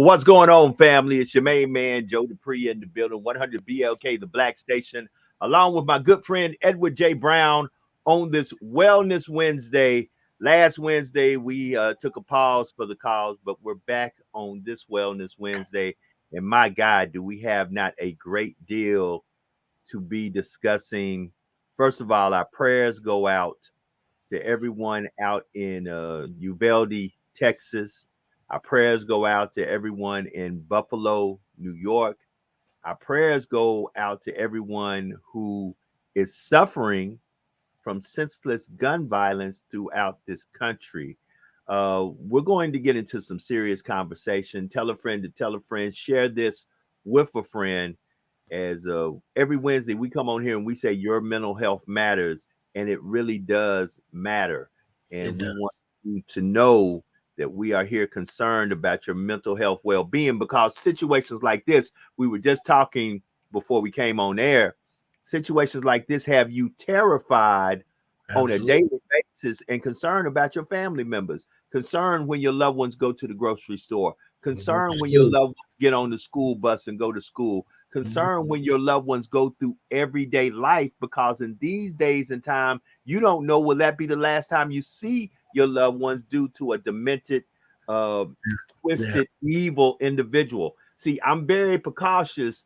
What's going on, family? It's your main man, Joe Dupree, in the building, 100 BLK, the Black Station, along with my good friend, Edward J. Brown, on this Wellness Wednesday. Last Wednesday, we took a pause for the cause, but we're back on this Wellness Wednesday. And my God, do we have not a great deal to be discussing? First of all, our prayers go out to everyone out in Uvalde, Texas. Our prayers go out to everyone in Buffalo, New York. Our prayers go out to everyone who is suffering from senseless gun violence throughout this country. We're going to get into some serious conversation. Tell a friend to tell a friend. Share this with a friend. As every Wednesday we come on here and we say your mental health matters, and it really does matter. And we want you to know that we are here concerned about your mental health well-being, because situations like this, we were just talking before we came on air, situations like this have you terrified on a daily basis and concerned about your family members, concerned when your loved ones go to the grocery store, concerned when your loved ones get on the school bus and go to school, concerned when your loved ones go through everyday life, because in these days and time, you don't know, will that be the last time you see your loved ones due to a demented, twisted, evil individual. See, I'm very precautious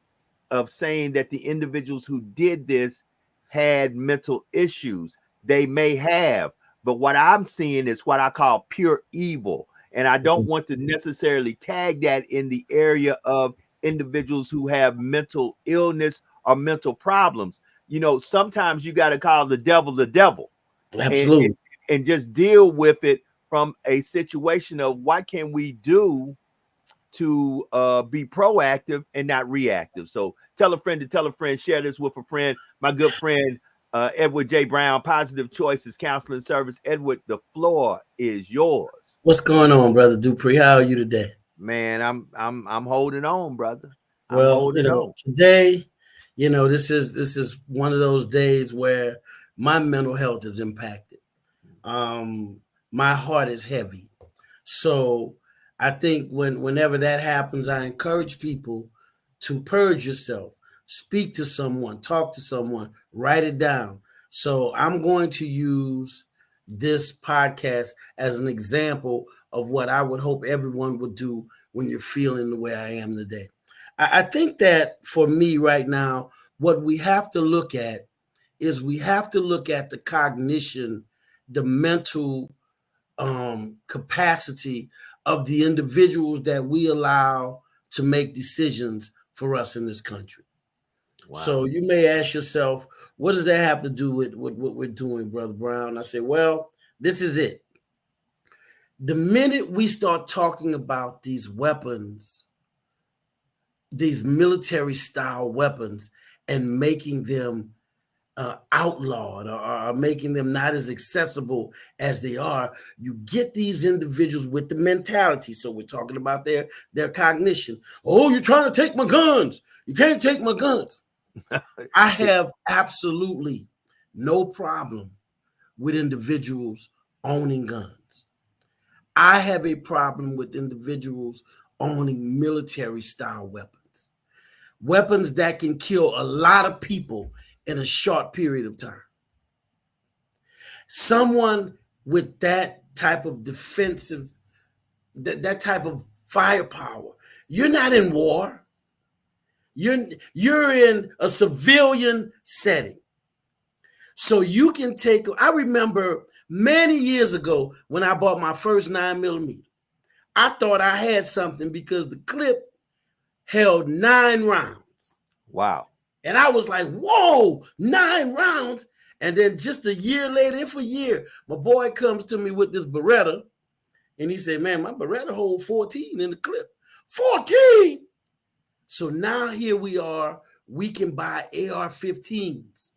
of saying that the individuals who did this had mental issues. They may have, but what I'm seeing is what I call pure evil. And I don't want to necessarily tag that in the area of individuals who have mental illness or mental problems. You know, sometimes you got to call the devil. Absolutely. And just deal with it from a situation of what can we do to be proactive and not reactive. So tell a friend to tell a friend, share this with a friend. My good friend, Edward J. Brown, Positive Choices Counseling Service. Edward, the floor is yours. What's going on, brother Dupree? How are you today? Man, I'm holding on, brother. Well, today, this is one of those days where my mental health is impacted. My heart is heavy. So I think whenever that happens, I encourage people to purge yourself, speak to someone, talk to someone, write it down. So I'm going to use this podcast as an example of what I would hope everyone would do when you're feeling the way I am today. I think that for me right now, what we have to look at is we have to look at the cognition, the mental capacity of the individuals that we allow to make decisions for us in this country. Wow. So you may ask yourself, what does that have to do with what we're doing, Brother Brown? I say, well, this is it. The minute we start talking about these weapons, these military style weapons, and making them outlawed or making them not as accessible as they are, you get these individuals with the mentality. So we're talking about their cognition. Oh, you're trying to take my guns. You can't take my guns. I have absolutely no problem with individuals owning guns. I have a problem with individuals owning military style weapons. Weapons that can kill a lot of people in a short period of time. Someone with that type of defensive, that type of firepower, you're not in war. You're in a civilian setting. So you can take, I remember many years ago when I bought my first 9mm, I thought I had something because the clip held 9 rounds. Wow. And I was like, whoa, 9 rounds. And then just a year later, if a year, my boy comes to me with this Beretta. And he said, man, my Beretta holds 14 in the clip. 14? So now here we are. We can buy AR-15s.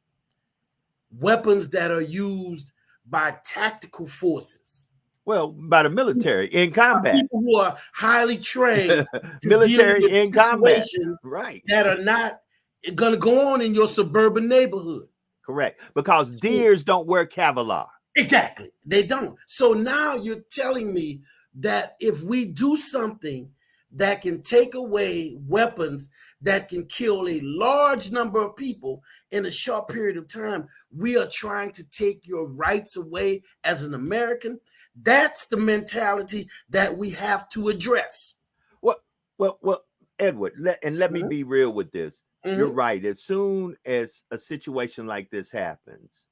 Weapons that are used by tactical forces. Well, by the military in combat. People who are highly trained to military deal with in combat. Right. That are not going to go on in your suburban neighborhood. Correct. Because deers don't wear Kevlar. Exactly. They don't. So now you're telling me that if we do something that can take away weapons that can kill a large number of people in a short period of time. We are trying to take your rights away as an American. That's the mentality that we have to address. Well, Edward, let me be real with this. You're Mm-hmm. right. As soon as a situation like this happens,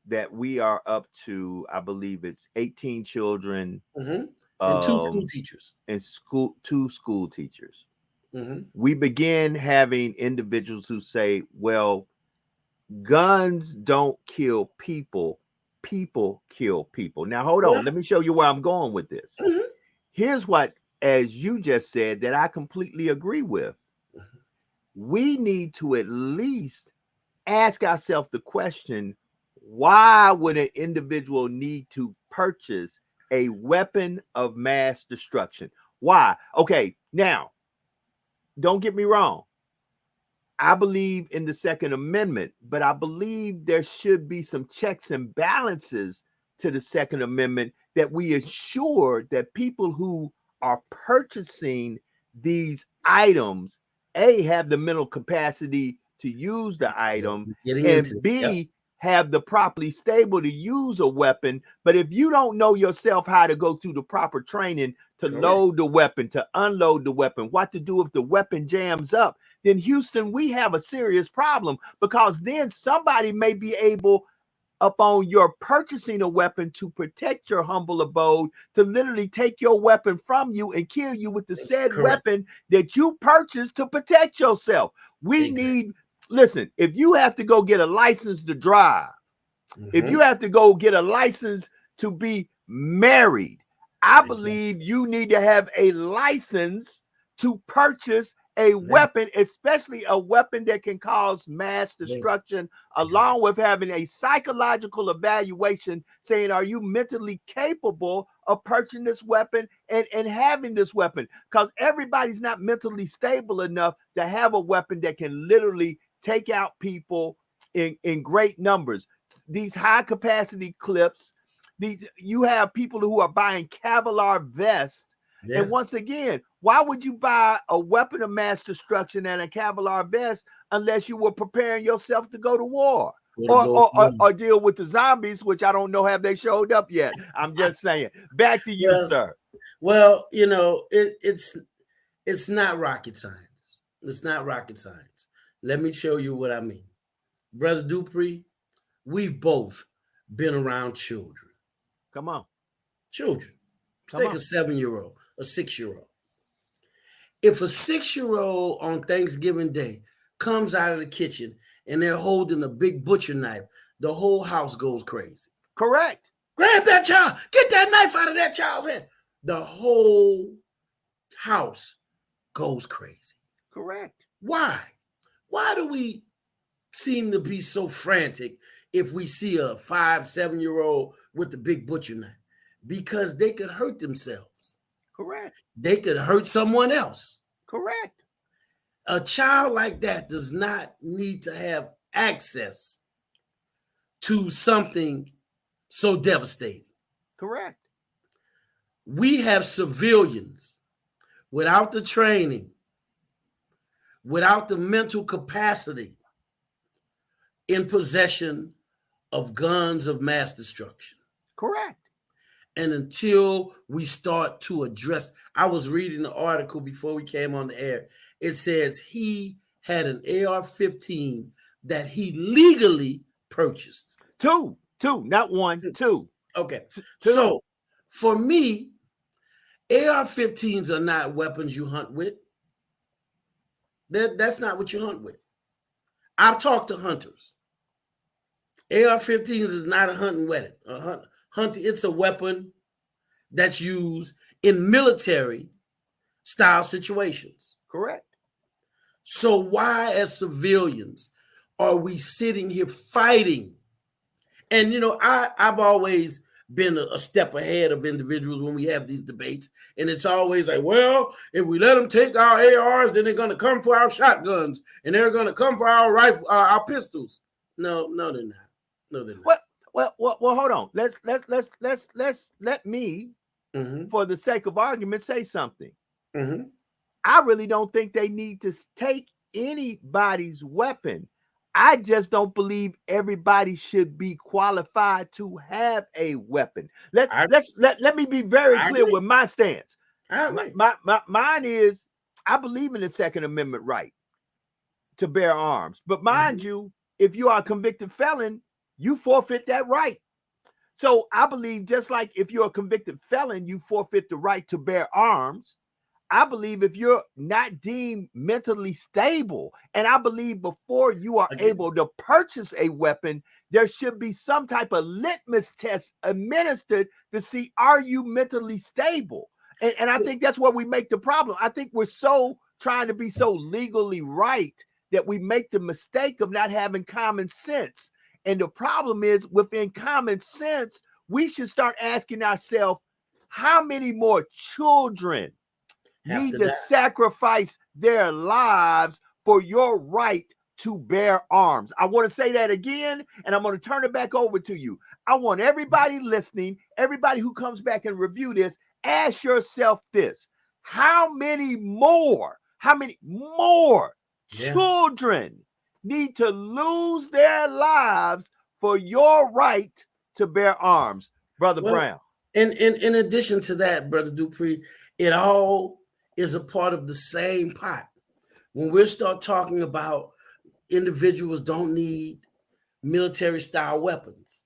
that we are up to, I believe it's 18 children, Mm-hmm. And two school teachers. and two school teachers. Mm-hmm. We begin having individuals who say, well, guns don't kill people, people kill people. Now, hold on. Let me show you where I'm going with this. Mm-hmm. Here's what, as you just said, that I completely agree with. We need to at least ask ourselves the question, why would an individual need to purchase a weapon of mass destruction? Why? Okay, now, don't get me wrong. I believe in the Second Amendment, but I believe there should be some checks and balances to the Second Amendment, that we assure that people who are purchasing these items, A, have the mental capacity to use the item, and B, have the properly stable to use a weapon. But if you don't know yourself how to go through the proper training to load the weapon, to unload the weapon, what to do if the weapon jams up, then Houston, we have a serious problem, because then somebody may be able, upon your purchasing a weapon to protect your humble abode, to literally take your weapon from you and kill you with the said weapon that you purchased to protect yourself. We need, listen, if you have to go get a license to drive, if you have to go get a license to be married, I believe you need to have a license to purchase a weapon, especially a weapon that can cause mass destruction, along with having a psychological evaluation saying, are you mentally capable of purchasing this weapon and having this weapon? Because everybody's not mentally stable enough to have a weapon that can literally take out people in great numbers. These high capacity clips, you have people who are buying Kevlar vests. And once again, why would you buy a weapon of mass destruction and a Kevlar vest unless you were preparing yourself to go to war or deal with the zombies, which I don't know, have they showed up yet? I'm just saying. Back to you, sir. Well, you know, it's not rocket science. It's not rocket science. Let me show you what I mean. Brother Dupree, we've both been around children. Come on. Children. Take a 7-year-old, a 6-year-old. If a 6-year-old on Thanksgiving Day comes out of the kitchen and they're holding a big butcher knife, the whole house goes crazy. Correct. Grab that child. Get that knife out of that child's hand. The whole house goes crazy. Correct. Why? Why do we seem to be so frantic if we see a 5-7-year-old with the big butcher knife? Because they could hurt themselves. Correct. They could hurt someone else. Correct. A child like that does not need to have access to something so devastating. Correct. We have civilians without the training, without the mental capacity, in possession of guns of mass destruction. Correct. And until we start to address, I was reading the article before we came on the air. It says he had an AR-15 that he legally purchased. Two, not one, two. Okay. So for me, AR-15s are not weapons you hunt with. That's not what you hunt with. I've talked to hunters. AR-15s is not a hunting weapon. It's a weapon that's used in military style situations. Correct. So why, as civilians, are we sitting here fighting? And, you know, I've always been a step ahead of individuals when we have these debates. And it's always like, well, if we let them take our ARs, then they're going to come for our shotguns and they're going to come for our rifle, our pistols. No, they're not. No, they're not. Well, hold on. Let me, for the sake of argument, say something. I really don't think they need to take anybody's weapon. I just don't believe everybody should be qualified to have a weapon. Let me be very clear with my stance. Mine is I believe in the Second Amendment right to bear arms. But mind you, if you are a convicted felon, you forfeit that right. So I believe just like if you're a convicted felon, you forfeit the right to bear arms. I believe if you're not deemed mentally stable, and I believe before you are able to purchase a weapon, there should be some type of litmus test administered to see, are you mentally stable? And I think that's where we make the problem. I think we're so trying to be so legally right that we make the mistake of not having common sense. And the problem is within common sense, we should start asking ourselves, how many more children need to sacrifice their lives for your right to bear arms? I want to say that again, and I'm going to turn it back over to you. I want everybody listening, everybody who comes back and review this, ask yourself this: how many more children need to lose their lives for your right to bear arms, Brother Brown? In addition to that, Brother Dupree, it all is a part of the same pot. When we start talking about individuals don't need military style weapons,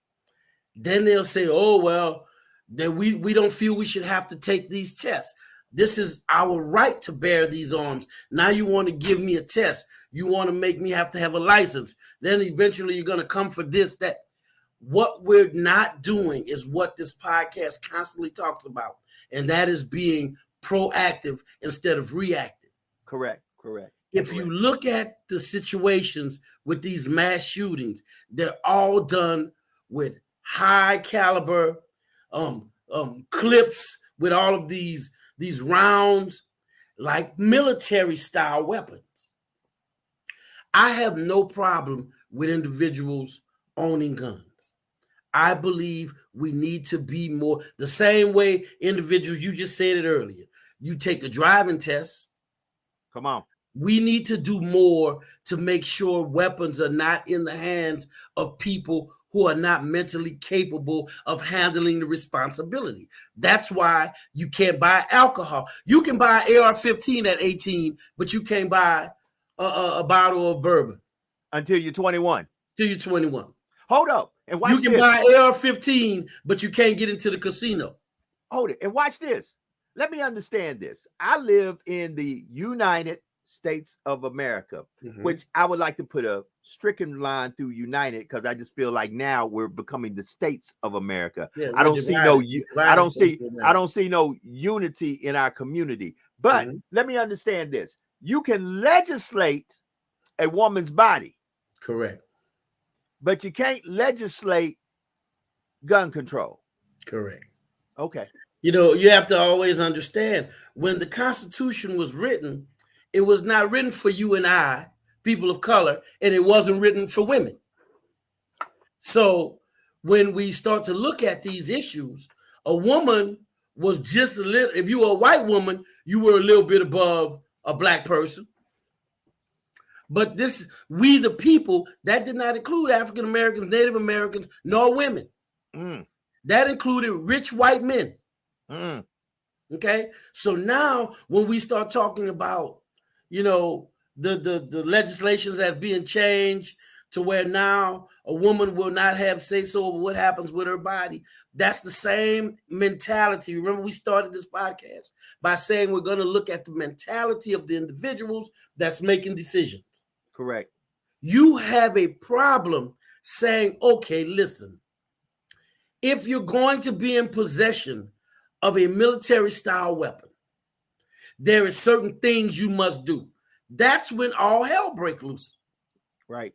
then they'll say, oh, well, that we don't feel we should have to take these tests. This is our right to bear these arms. Now you want to give me a test. You want to make me have to have a license. Then eventually you're going to come for this, that. What we're not doing is what this podcast constantly talks about, and that is being proactive instead of reactive. Correct. If you look at the situations with these mass shootings, they're all done with high caliber clips with all of these rounds, like military style weapons. I have no problem with individuals owning guns. I believe we need to be more the same way individuals, you just said it earlier. You take a driving test. Come on. We need to do more to make sure weapons are not in the hands of people who are not mentally capable of handling the responsibility. That's why you can't buy alcohol. You can buy AR-15 at 18, but you can't buy a bottle of bourbon. Until you're 21. Till you're 21. Hold up. And watch you can buy AR-15, but you can't get into the casino. Hold it. And watch this. Let me understand this. I live in the United States of America, which I would like to put a stricken line through United, because I just feel like now we're becoming the states of America. Yeah, I don't see no unity in our community. But let me understand this. You can legislate a woman's body. Correct. But you can't legislate gun control. Correct. Okay. You have to always understand, when the Constitution was written, it was not written for you and I, people of color, and it wasn't written for women. So when we start to look at these issues, a woman was just a little, if you were a white woman, you were a little bit above a black person. But we the people, that did not include African Americans, Native Americans, nor women. That included rich white men. Okay, so now when we start talking about, the legislations that are being changed to where now a woman will not have say-so over what happens with her body, that's the same mentality. Remember, we started this podcast by saying we're going to look at the mentality of the individuals that's making decisions. Correct. You have a problem saying, okay, listen, if you're going to be in possession of a military style weapon, there are certain things you must do. That's when all hell breaks loose. Right.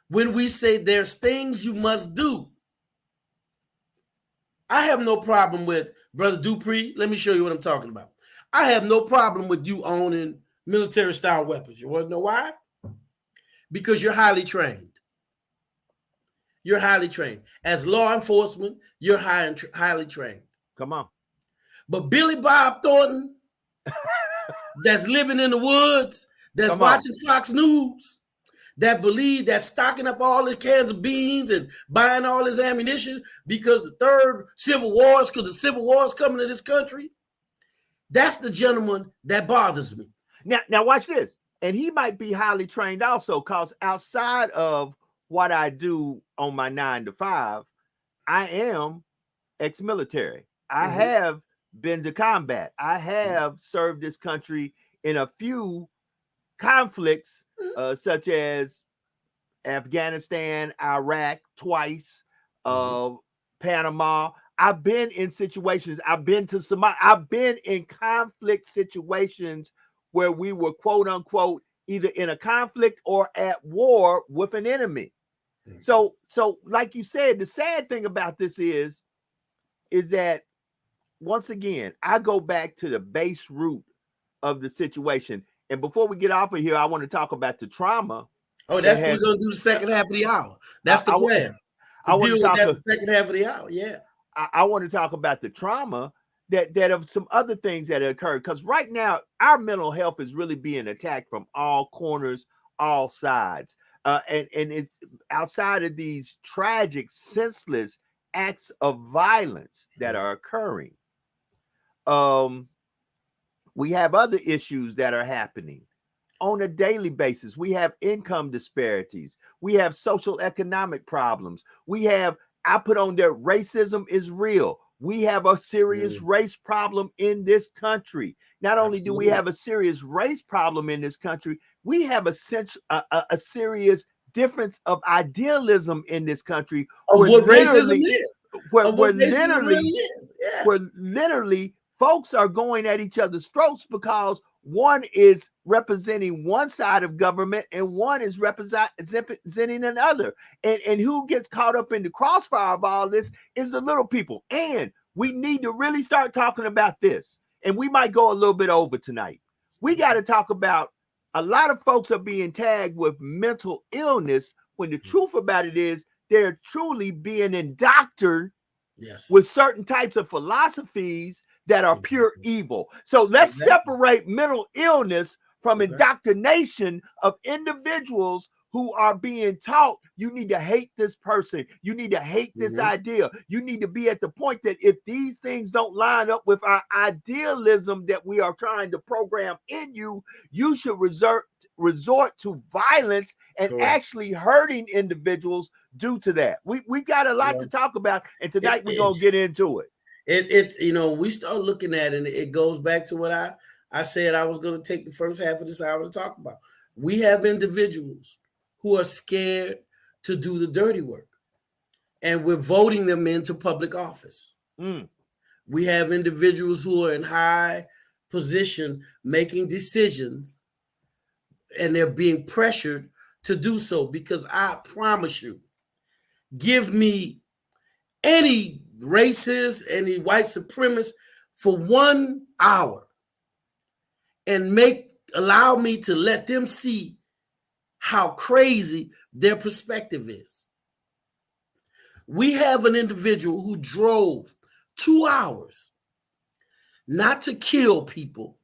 When we say there's things you must do. I have no problem with, Brother Dupree, let me show you what I'm talking about. I have no problem with you owning military style weapons. You want to know why? Because you're highly trained. You're highly trained. As law enforcement, you're highly trained. Come on. But Billy Bob Thornton, that's living in the woods, that's watching Fox News, that believe that stocking up all the cans of beans and buying all this ammunition because the third civil war is coming to this country. That's the gentleman that bothers me. Now watch this. And he might be highly trained also, because outside of what I do on my 9 to 5, I am ex-military. I have been to combat. I have served this country in a few conflicts, such as Afghanistan, Iraq twice, Panama. I've been in situations. I've been to Somalia. I've been in conflict situations where we were, quote unquote, either in a conflict or at war with an enemy. So like you said, the sad thing about this is that, once again, I go back to the base root of the situation. And before we get off of here, I want to talk about the trauma. Oh, that's what we're going to do the second half of the hour. That's the plan. I want to talk about the second half of the hour. Yeah. I want to talk about the trauma that of some other things that occurred, because right now our mental health is really being attacked from all corners, all sides, and it's outside of these tragic, senseless acts of violence that are occurring. We have other issues that are happening on a daily basis. We have income disparities. We have social economic problems. We have, I put on there, racism is real. We have a serious race problem in this country. Not only do we have a serious race problem in this country, we have a serious difference of idealism in this country. Of what racism is. Where literally folks are going at each other's throats because one is representing one side of government and one is representing another. And who gets caught up in the crossfire of all this is the little people. And we need to really start talking about this. And we might go a little bit over tonight. We got to talk about, a lot of folks are being tagged with mental illness when the truth about it is they're truly being indoctrinated with certain types of philosophies that are pure evil. So let's separate mental illness from indoctrination of individuals who are being taught, you need to hate this person, you need to hate this idea, you need to be at the point that if these things don't line up with our idealism that we are trying to program in you, you should resort to violence and actually hurting individuals due to that. We've got a lot to talk about, and tonight we're going to get into it. We start looking at it, and it goes back to what I said I was going to take the first half of this hour to talk about. We have individuals who are scared to do the dirty work, and we're voting them into public office. We have individuals who are in high position making decisions, and they're being pressured to do so, because I promise you, give me any racist, any white supremacist for 1 hour and allow me to let them see how crazy their perspective is. We have an individual who drove 2 hours not to kill people,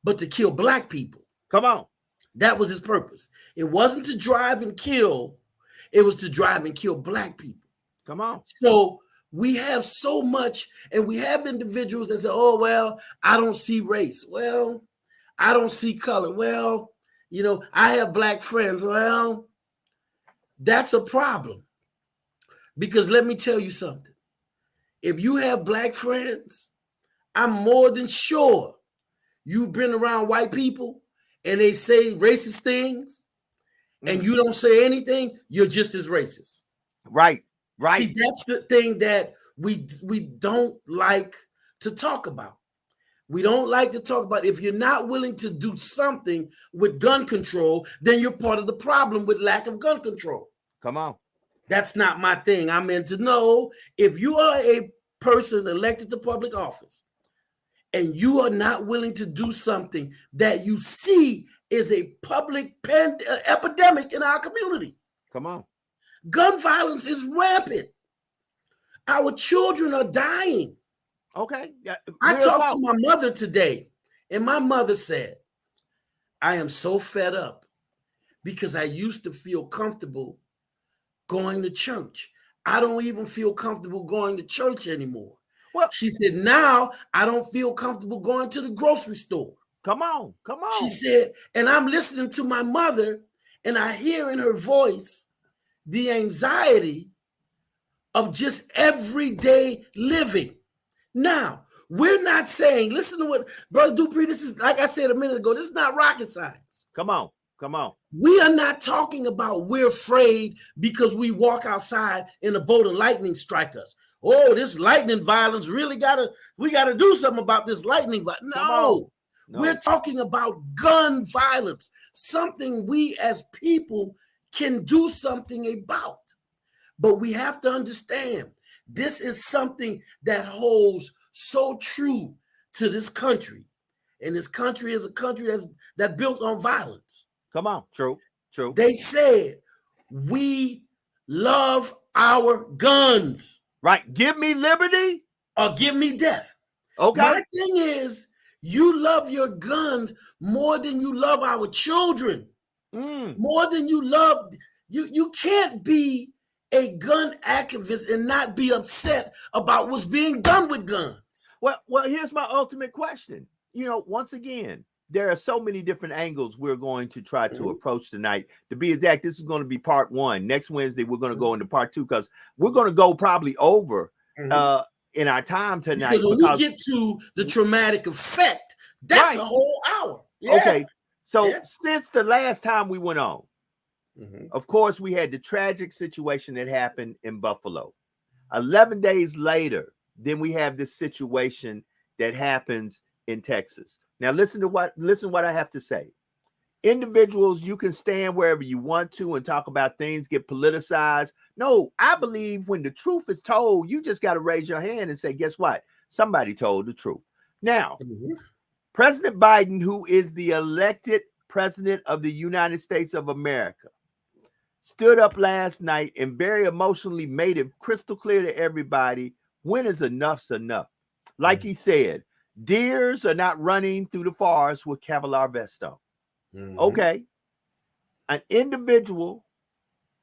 but to kill Black people. Come on. That was his purpose. It wasn't to drive and kill. It was to drive and kill Black people. Come on. So we have so much, and we have individuals that say, oh, well, I don't see race. Well, I don't see color. Well, I have Black friends. Well, that's a problem. Because let me tell you something. If you have Black friends, I'm more than sure you've been around white people and they say racist things and you don't say anything, you're just as racist. Right. See, that's the thing that we don't like to talk about. We don't like to talk about, if you're not willing to do something with gun control, then you're part of the problem with lack of gun control. Come on. That's not my thing. I'm meant to know, if you are a person elected to public office and you are not willing to do something that you see is a public epidemic in our community. Come on. Gun violence is rampant. Our children are dying. Okay. Yeah, I talked to my mother today, And my mother said, I am so fed up because I used to feel comfortable going to church. I don't even feel comfortable going to church anymore. Well, she said, now I don't feel comfortable going to the grocery store. Come on. She said, and I'm listening to my mother, and I hear in her voice the anxiety of just everyday living. Now, we're not saying, listen to what Brother Dupree, this is, like I said a minute ago, this is not rocket science. Come on. We are not talking about we're afraid because we walk outside and a bolt of lightning strike us. Oh, this lightning violence we gotta do something about this lightning violence. No, we're talking about gun violence, something we as people can do something about. But we have to understand this is something that holds so true to this country. And this country is a country that's built on violence. Come on, true. They said, we love our guns. Right. Give me liberty or give me death. Okay. My thing is, you love your guns more than you love our children. More than you love, you can't be a gun activist and not be upset about what's being done with guns. Well, here's my ultimate question. Once again, there are so many different angles we're going to try to approach tonight. To be exact, this is going to be part 1. Next Wednesday, we're going to go into part 2 because we're going to go probably over in our time tonight. Because when we get to the traumatic effect, that's a whole hour. Yeah. Okay. So since the last time we went on, of course, we had the tragic situation that happened in Buffalo. 11 days later, then we have this situation that happens in Texas. Now, listen what I have to say. Individuals, you can stand wherever you want to and talk about things, get politicized. No, I believe when the truth is told, you just got to raise your hand and say, guess what? Somebody told the truth. Now, President Biden, who is the elected president of the United States of America, stood up last night and very emotionally made it crystal clear to everybody, when is enough's enough? Like he said, deers are not running through the forest with Kevlar vest on. Okay. An individual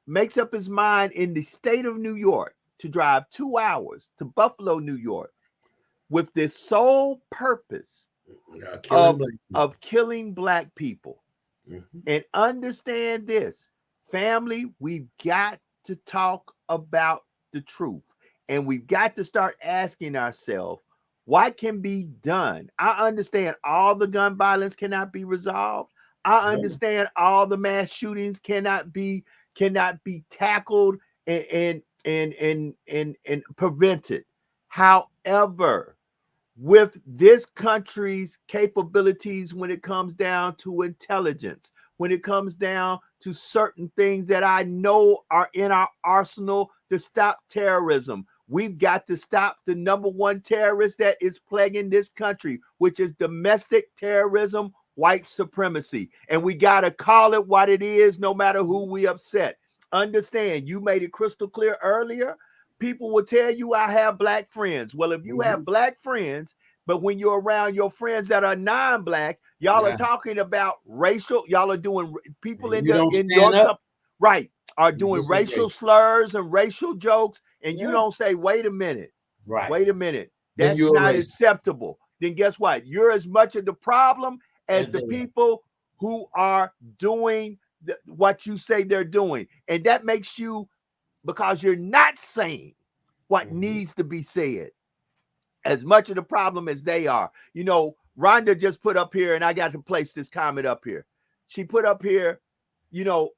makes up his mind in the state of New York to drive 2 hours to Buffalo, New York, with the sole purpose of killing Black people. And understand this, family, we've got to talk about the truth. And we've got to start asking ourselves, what can be done? I understand all the gun violence cannot be resolved. I understand all the mass shootings cannot be tackled and prevented. However, with this country's capabilities when it comes down to intelligence, when it comes down to certain things that I know are in our arsenal to stop terrorism, we've got to stop the number one terrorist that is plaguing this country, which is domestic terrorism, white supremacy. And we got to call it what it is, no matter who we upset. Understand, you made it crystal clear earlier. People will tell you I have Black friends. Well, if you have Black friends, but when you're around your friends that are non-Black, y'all are talking about racial, y'all are doing people in your right are doing racial slurs and racial jokes, and you don't say, wait a minute, wait a minute, that's not acceptable. Then guess what? You're as much of the problem as the people who are doing what you say they're doing. And that makes you, because you're not saying what needs to be said, as much of the problem as they are. You know, Rhonda just put up here, and I got to place this comment up here. She put up here, you know,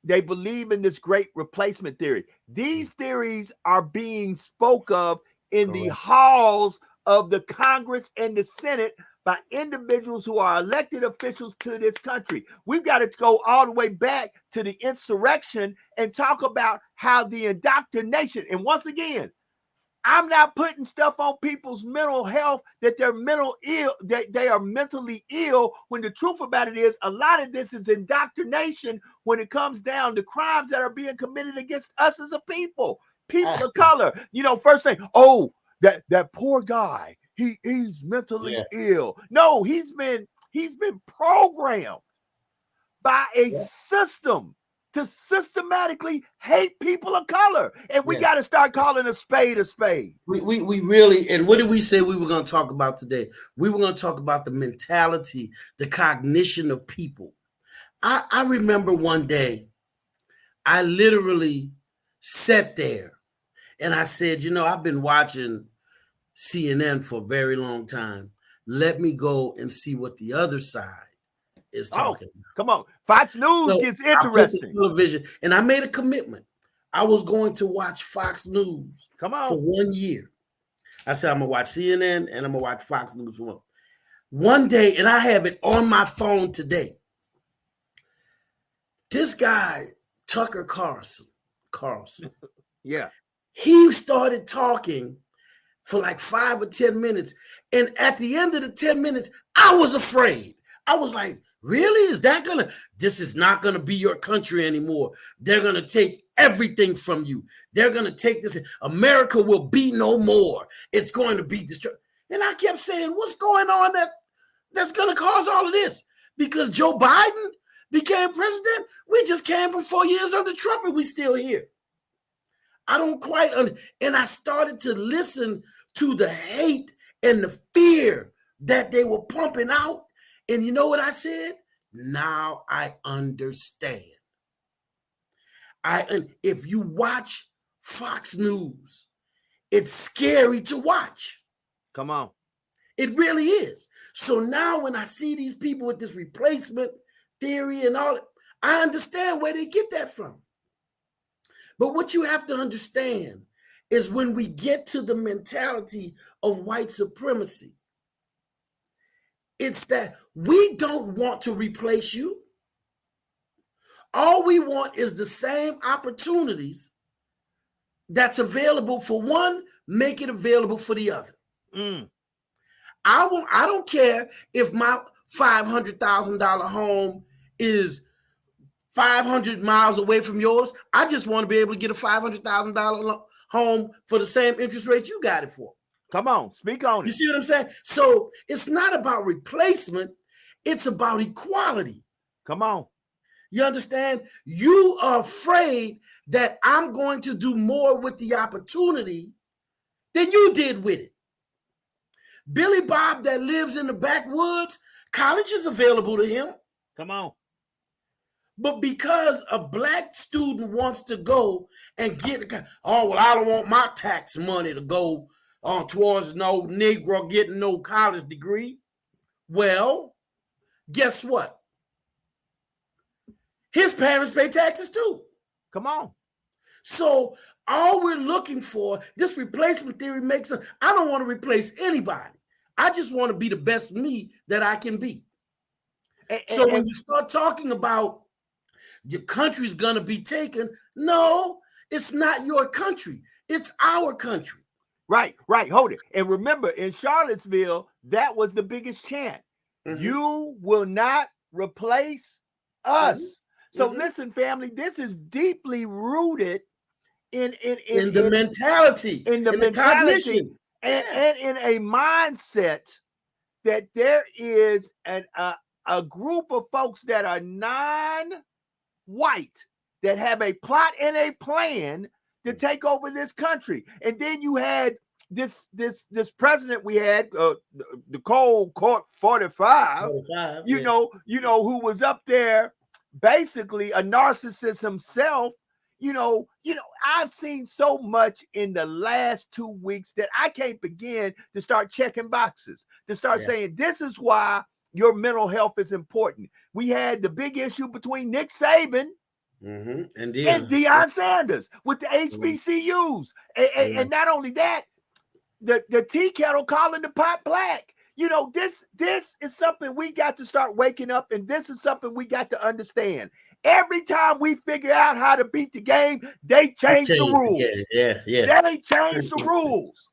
they believe in this great replacement theory. These theories are being spoke of in the halls of the Congress and the Senate by individuals who are elected officials to this country. We've got to go all the way back to the insurrection and talk about how the indoctrination, and once again, I'm not putting stuff on people's mental health, that they're that they are mentally ill, when the truth about it is a lot of this is indoctrination when it comes down to crimes that are being committed against us as a people of color. You know, first thing, that poor guy, he's mentally ill. No, he's been programmed by a system to systematically hate people of color. And we got to start calling a spade a spade. We really, and what did we say we were going to talk about today? We were going to talk about the mentality, the cognition of people. I remember one day, I literally sat there and I said, I've been watching CNN for a very long time. Let me go and see what the other side is talking about. Come on. Fox News gets interesting. Television, and I made a commitment. I was going to watch Fox News for 1 year. I said, I'm going to watch CNN and I'm going to watch Fox News for one day, and I have it on my phone today. This guy, Tucker Carlson. Yeah. He started talking for like 5 or 10 minutes. And at the end of the 10 minutes, I was afraid. I was like, really? This is not going to be your country anymore. They're going to take everything from you. They're going to take this. America will be no more. It's going to be destroyed. And I kept saying, what's going on that's going to cause all of this? Because Joe Biden became president. We just came from 4 years under Trump and we still here. I don't quite and I started to listen to the hate and the fear that they were pumping out. And you know what I said? Now I understand. If you watch Fox News, it's scary to watch. Come on. It really is. So now when I see these people with this replacement theory and all that, I understand where they get that from. But what you have to understand is when we get to the mentality of white supremacy, it's that we don't want to replace you. All we want is the same opportunities that's available for one, make it available for the other. I don't care if my $500,000 home is 500 miles away from yours. I just want to be able to get a $500,000 home for the same interest rate you got it for. Come on, speak on it. You see what I'm saying? So it's not about replacement. It's about equality. Come on. You understand? You are afraid that I'm going to do more with the opportunity than you did with it. Billy Bob that lives in the backwoods, college is available to him. Come on. But because a black student wants to go and get, I don't want my tax money to go towards no Negro getting no college degree. Well, guess what? His parents pay taxes too. Come on. So all we're looking for, this replacement theory makes us, I don't want to replace anybody. I just want to be the best me that I can be. So when you start talking about your country's going to be taken, no, it's not your country. It's our country. Right. Hold it. And remember, in Charlottesville, that was the biggest chant. Mm-hmm. You will not replace us. Mm-hmm. So listen, family, this is deeply rooted in the mentality, in the mentality, and in a mindset that there is a group of folks that are non-white that have a plot and a plan to take over this country. And then you had this president we had, the Cold Court 45, you know, who was up there basically a narcissist himself. You know, I've seen so much in the last 2 weeks that I can't begin to start checking boxes, to start saying, this is why your mental health is important. We had the big issue between Nick Saban and Deion Sanders with the HBCUs. And not only that, the tea kettle calling the pot black. You know, this is something we got to start waking up, and this is something we got to understand. Every time we figure out how to beat the game, they change the rules. They change the rules.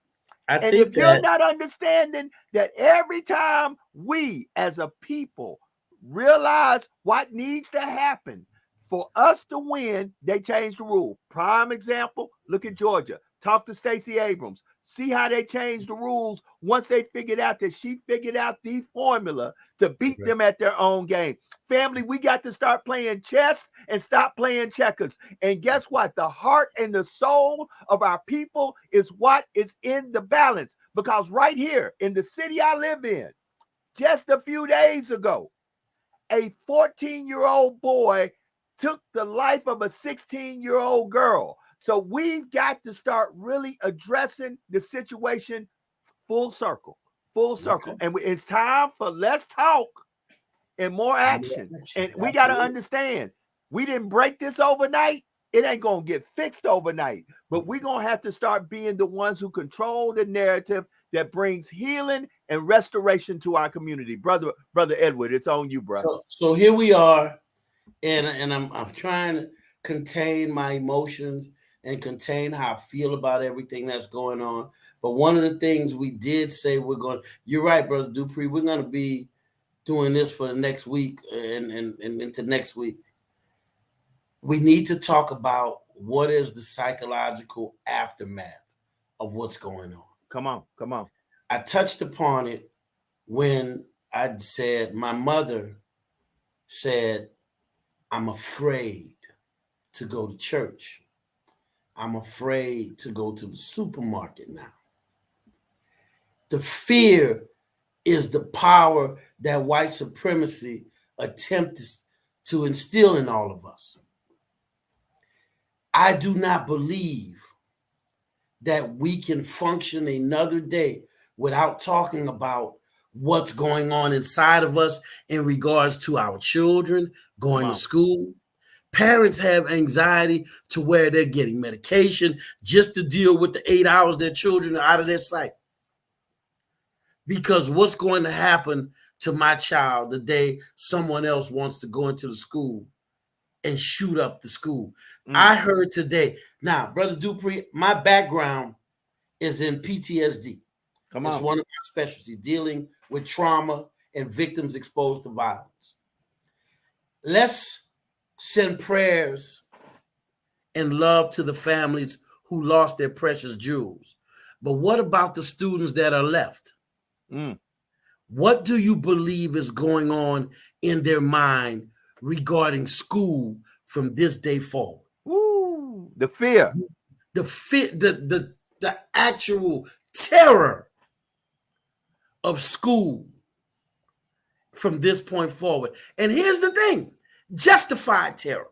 And if you're not understanding that every time we as a people realize what needs to happen for us to win, they change the rule. Prime example, look at Georgia. Talk to Stacey Abrams. See how they changed the rules once they figured out that she figured out the formula to beat them at their own game. Family, we got to start playing chess and stop playing checkers. And guess what? The heart and the soul of our people is what is in the balance. Because right here in the city I live in, just a few days ago, a 14-year-old boy took the life of a 16-year-old girl. So we've got to start really addressing the situation full circle. Okay. And it's time for less talk and more action. And we got to understand, we didn't break this overnight. It ain't going to get fixed overnight. But we're going to have to start being the ones who control the narrative that brings healing and restoration to our community. Brother Edward, it's on you, brother. So here we are, and I'm trying to contain my emotions and contain how I feel about everything that's going on. But one of the things we did say you're right, Brother Dupree, we're going to be doing this for the next week and into next week. We need to talk about what is the psychological aftermath of what's going on. Come on. I touched upon it when I said my mother said, I'm afraid to go to church. I'm afraid to go to the supermarket now. The fear is the power that white supremacy attempts to instill in all of us. I do not believe that we can function another day without talking about what's going on inside of us in regards to our children going to school. Parents have anxiety to where they're getting medication just to deal with the 8 hours their children are out of their sight. Because what's going to happen to my child the day someone else wants to go into the school and shoot up the school? I heard today. Now, Brother Dupree, my background is in PTSD. It's one of my specialties, dealing with trauma and victims exposed to violence. Let's send prayers and love to the families who lost their precious jewels. But what about the students that are left? What do you believe is going on in their mind regarding school from this day forward? Ooh, the fear. The actual terror of school from this point forward. And here's the thing, justified terror.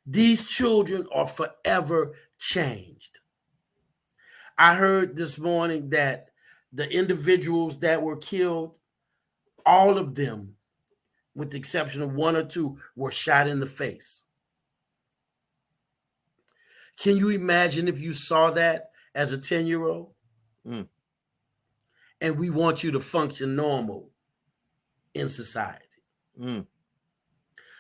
These children are forever changed. I heard this morning that the individuals that were killed, all of them, with the exception of one or two, were shot in the face. Can you imagine if you saw that as a 10-year-old? And we want you to function normal in society.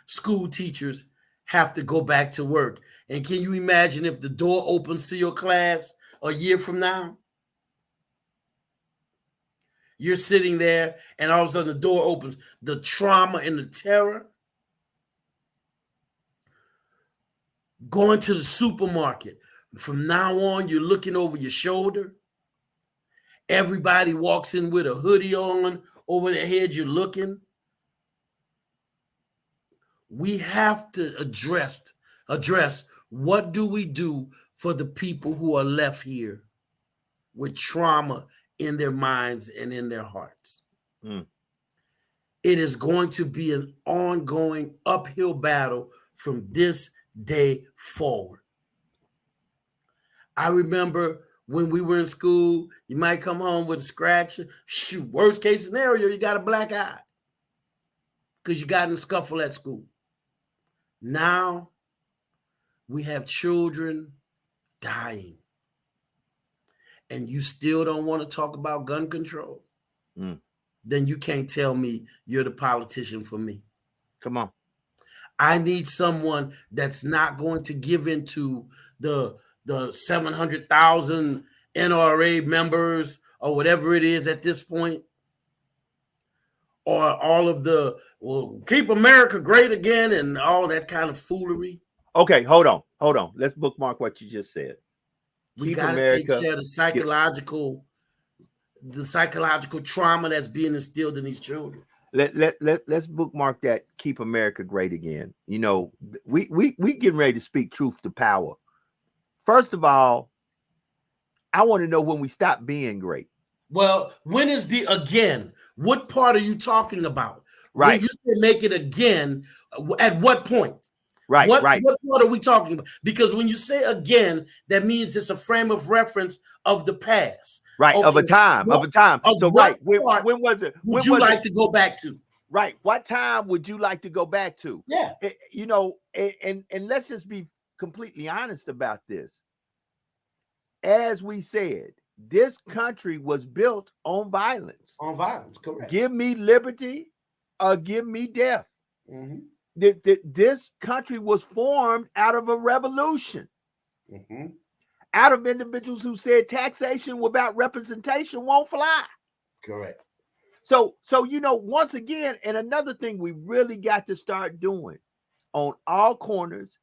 School teachers have to go back to work. And can you imagine if the door opens to your class a year from now? You're sitting there and all of a sudden the door opens. The trauma and the terror. Going to the supermarket. From now on, you're looking over your shoulder. Everybody walks in with a hoodie on over their head. You're looking. We have to address what do we do for the people who are left here with trauma in their minds and in their hearts. It is going to be an ongoing uphill battle from this day forward. I remember when we were in school, you might come home with a scratch. Shoot, worst case scenario, you got a black eye because you got in a scuffle at school. Now we have children dying. And you still don't want to talk about gun control, then you can't tell me you're the politician for me. Come on. I need someone that's not going to give into the 700,000 NRA members or whatever it is at this point, or all of the, well, keep America great again and all that kind of foolery. Okay, hold on. Let's bookmark what you just said. We Keep got to take America. care of the psychological trauma that's being instilled in these children. Let's bookmark that. Keep America great again. You know, we getting ready to speak truth to power. First of all, I want to know when we stop being great. Well, when is the again? What part are you talking about? Right. When you say make it again, at what point? Right. What Right. part are we talking about? Because when you say again, that means it's a frame of reference of the past. Right. Okay. Of a time. So right. When was it? Would you like to go back to? Right. What time would you like to go back to? Yeah. You know, and let's just be completely honest about this. As we said, this country was built on violence. On violence, correct. Give me liberty or give me death. Mm-hmm. This country was formed out of a revolution. Mm-hmm. Out of individuals who said taxation without representation won't fly. Correct. So you know, once again, and another thing we really got to start doing on all corners,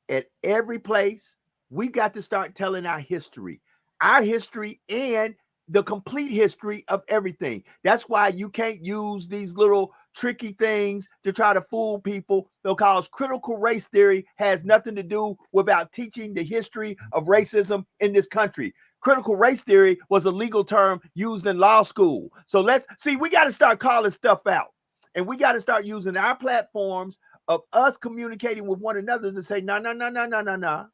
at every place, we got to start telling our history and the complete history of everything. That's why you can't use these little tricky things to try to fool people, because critical race theory has nothing to do without teaching the history of racism in this country. Critical race theory was a legal term used in law school. So let's see, we got to start calling stuff out, and we got to start using our platforms of us communicating with one another to say, no.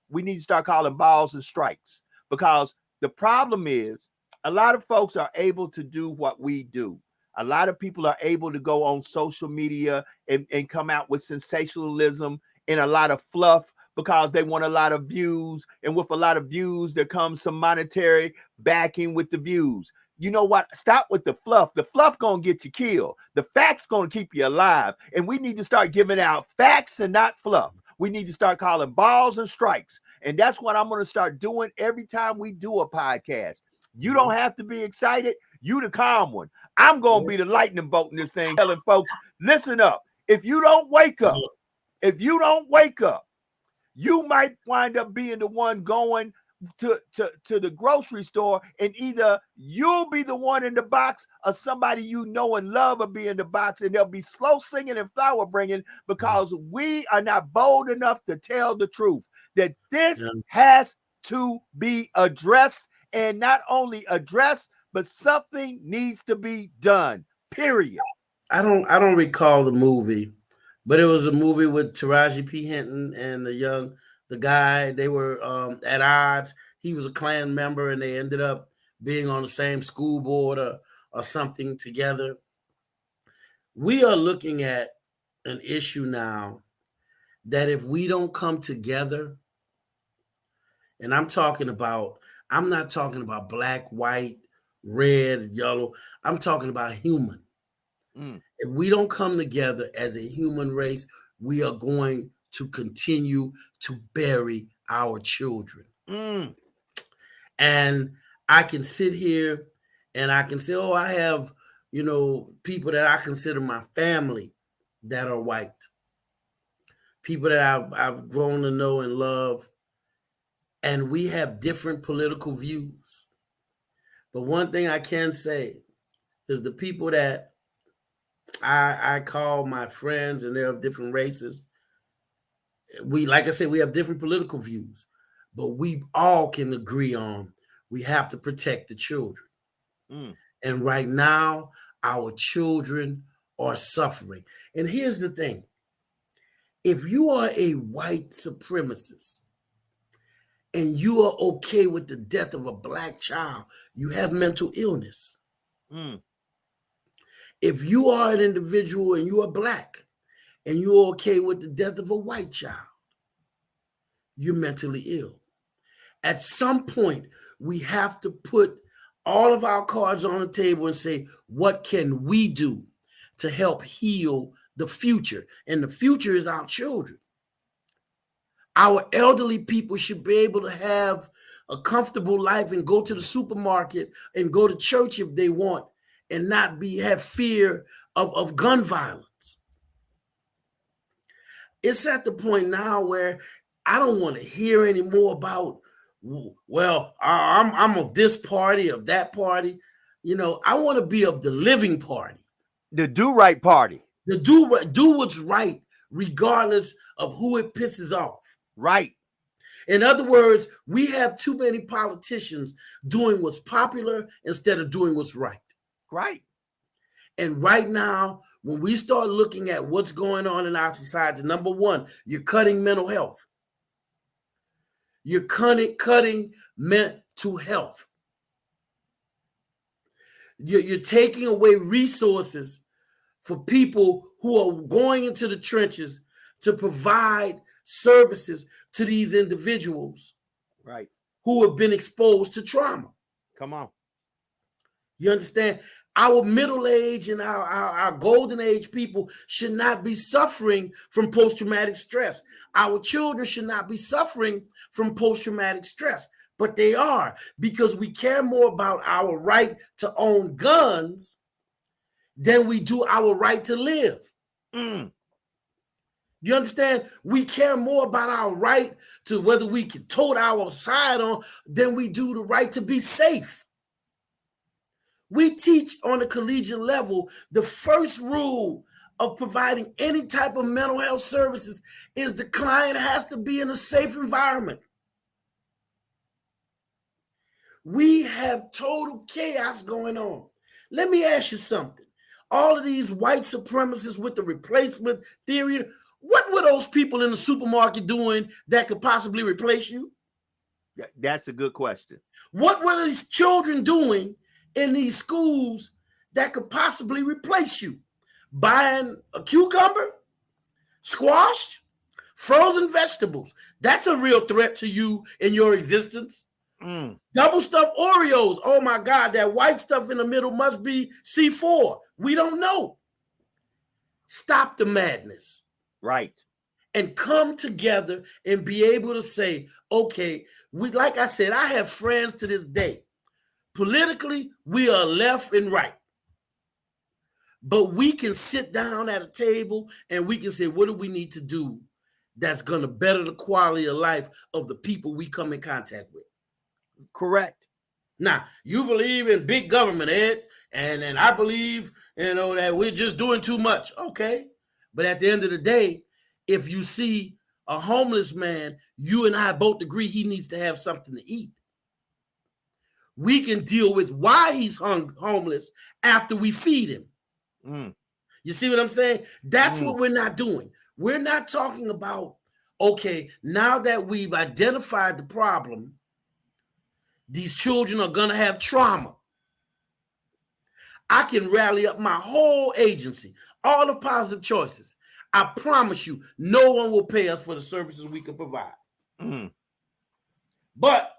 We need to start calling balls and strikes, because the problem is a lot of folks are able to do what we do. A lot of people are able to go on social media and come out with sensationalism and a lot of fluff because they want a lot of views. And with a lot of views, there comes some monetary backing with the views. You know what? Stop with the fluff. The fluff gonna get you killed. The facts gonna keep you alive. And we need to start giving out facts and not fluff. We need to start calling balls and strikes. And that's what I'm going to start doing every time we do a podcast. You don't have to be excited. You the calm one. I'm going to be the lightning bolt in this thing, telling folks, listen up. If you don't wake up, you might wind up being the one going to the grocery store, and either you'll be the one in the box or somebody you know and love will be in the box, and they'll be slow singing and flower bringing because we are not bold enough to tell the truth that this has to be addressed, and not only addressed, but something needs to be done, period. I don't recall the movie, but it was a movie with Taraji P. Henson and the guy. They were at odds. He was a Klan member, and they ended up being on the same school board or something together. We are looking at an issue now that if we don't come together, and I'm not talking about black, white, red, yellow. I'm talking about human. If we don't come together as a human race, we are going to continue to bury our children. And I can sit here and I can say, oh, I have, people that I consider my family that are white. People that I've grown to know and love. And we have different political views. But one thing I can say is the people that I call my friends, and they're of different races, like I said, we have different political views, but we all can agree on we have to protect the children. And right now, our children are suffering. And here's the thing. If you are a white supremacist and you are okay with the death of a black child, you have mental illness. If you are an individual and you are black and you're okay with the death of a white child, you're mentally ill. At some point, we have to put all of our cards on the table and say, what can we do to help heal the future? And the future is our children. Our elderly people should be able to have a comfortable life and go to the supermarket and go to church if they want, and not have fear of gun violence. It's at the point now where I don't want to hear any more about, well, I'm of this party, of that party. I want to be of the living party. The do-right party. The do what's right, regardless of who it pisses off. Right. In other words, we have too many politicians doing what's popular instead of doing what's right. Right. And right now, when we start looking at what's going on in our society, number one, you're cutting mental health. You're cutting mental health. You're taking away resources for people who are going into the trenches to provide services to these individuals, right, who have been exposed to trauma. Come on. You understand? Our middle age and our golden age people should not be suffering from post-traumatic stress. Our children should not be suffering from post-traumatic stress, but they are, because we care more about our right to own guns than we do our right to live. You understand? We care more about our right to whether we can tote our side on than we do the right to be safe. We teach on the collegiate level, the first rule of providing any type of mental health services is the client has to be in a safe environment. We have total chaos going on. Let me ask you something. All of these white supremacists with the replacement theory, what were those people in the supermarket doing that could possibly replace you? That's a good question. What were these children doing in these schools that could possibly replace you? Buying a cucumber, squash, frozen vegetables. That's a real threat to you in your existence. Double stuffed Oreos. Oh my God, that white stuff in the middle must be C4. We don't know. Stop the madness. Right. And come together and be able to say, okay, like I said, I have friends to this day. Politically, we are left and right. But we can sit down at a table and we can say, what do we need to do that's going to better the quality of life of the people we come in contact with? Correct. Now, you believe in big government, Ed, and I believe, that we're just doing too much. Okay. But at the end of the day, if you see a homeless man, you and I both agree he needs to have something to eat. We can deal with why he's homeless after we feed him. You see what I'm saying? That's what we're not doing. We're not talking about, okay, now that we've identified the problem, these children are going to have trauma. I can rally up my whole agency, all the positive choices. I promise you, no one will pay us for the services we can provide. But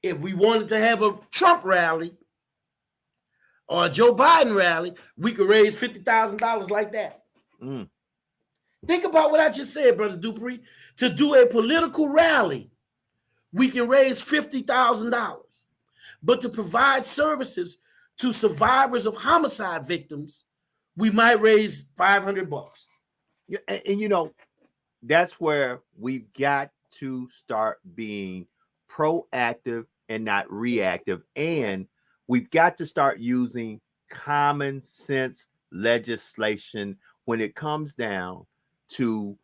if we wanted to have a Trump rally or a Joe Biden rally, we could raise $50,000 like that. Think about what I just said, Brother Dupree. To do a political rally, we can raise $50,000. But to provide services to survivors of homicide victims, we might raise $500. Yeah, and that's where we've got to start being proactive and not reactive. And we've got to start using common sense legislation when it comes down to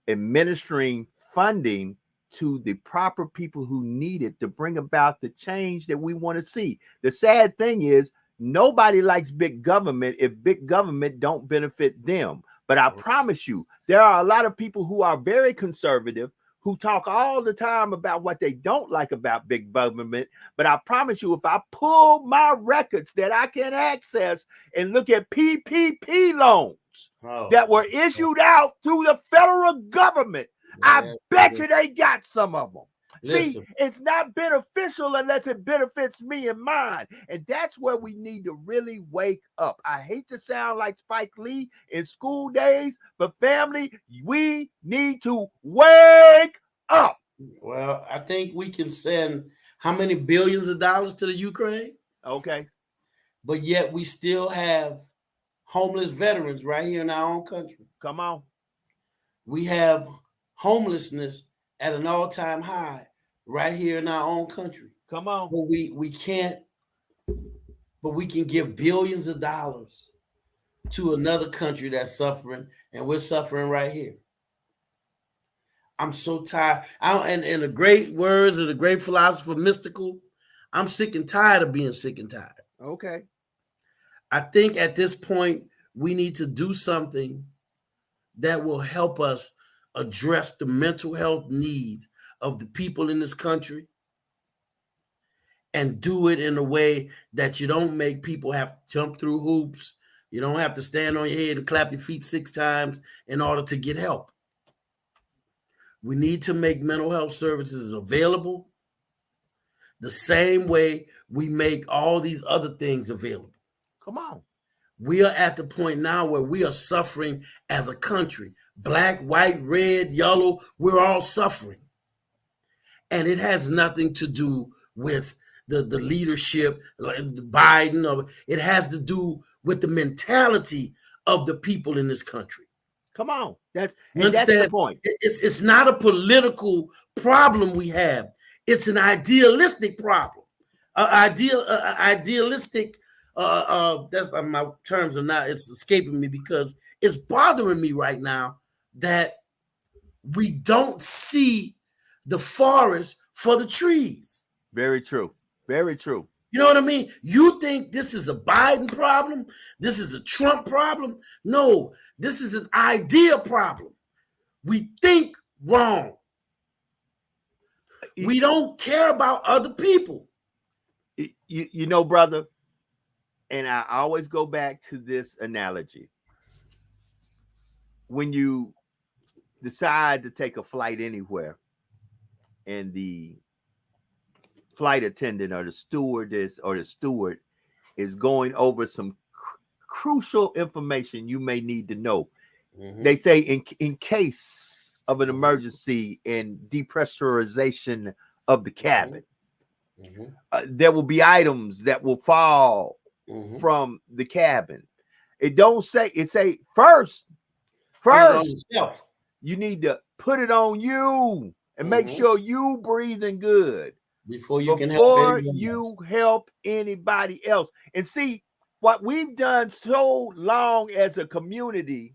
administering funding to the proper people who need it to bring about the change that we want to see. The sad thing is nobody likes big government if big government don't benefit them. But I promise you, there are a lot of people who are very conservative who talk all the time about what they don't like about big government. But I promise you, if I pull my records that I can access and look at PPP loans that were issued out through the federal government, I bet you they got some of them. Listen. See, it's not beneficial unless it benefits me and mine. And that's where we need to really wake up. I hate to sound like Spike Lee in School Days, but family, we need to wake up. Well, I think we can send how many billions of dollars to the Ukraine? Okay. But yet we still have homeless veterans right here in our own country. Come on. We have homelessness at an all-time high right here in our own country. Come on. But we can't, but we can give billions of dollars to another country that's suffering, and we're suffering right here. I'm so tired. And in the great words of the great philosopher Mystical, I'm sick and tired of being sick and tired. Okay. I think at this point, we need to do something that will help us address the mental health needs of the people in this country, and do it in a way that you don't make people have to jump through hoops. You don't have to stand on your head and clap your feet 6 times in order to get help. We need to make mental health services available the same way we make all these other things available. Come on. We are at the point now where we are suffering as a country. Black, white, red, yellow, we're all suffering. And it has nothing to do with the leadership, like Biden, or it has to do with the mentality of the people in this country. Come on. That's the point. It's not a political problem we have. It's an idealistic problem. Idealistic. That's my terms are not. It's escaping me because it's bothering me right now that we don't see the forest for the trees. Very true. Very true. You know what I mean? You think this is a Biden problem? This is a Trump problem? No, this is an idea problem. We think wrong. We don't care about other people. You know, brother, and I always go back to this analogy. When you decide to take a flight anywhere, and the flight attendant or the stewardess or the steward is going over some crucial information you may need to know. Mm-hmm. They say in case of an emergency and depressurization of the cabin, mm-hmm. There will be items that will fall mm-hmm. from the cabin. It don't say, it say first you need to put it on you and make sure you breathing good before you help anybody else. And see, what we've done so long as a community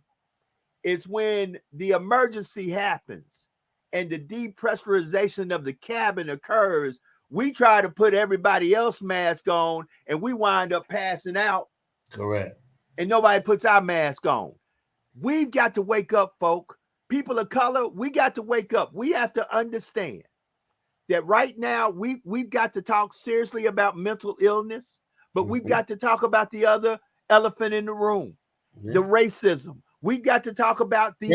is when the emergency happens and the depressurization of the cabin occurs, we try to put everybody else mask on and we wind up passing out. Correct. And nobody puts our mask on. We've got to wake up, folk. People of color, we got to wake up. We have to understand that right now we've got to talk seriously about mental illness, but we've got to talk about the other elephant in the room, the racism. We've got to talk about the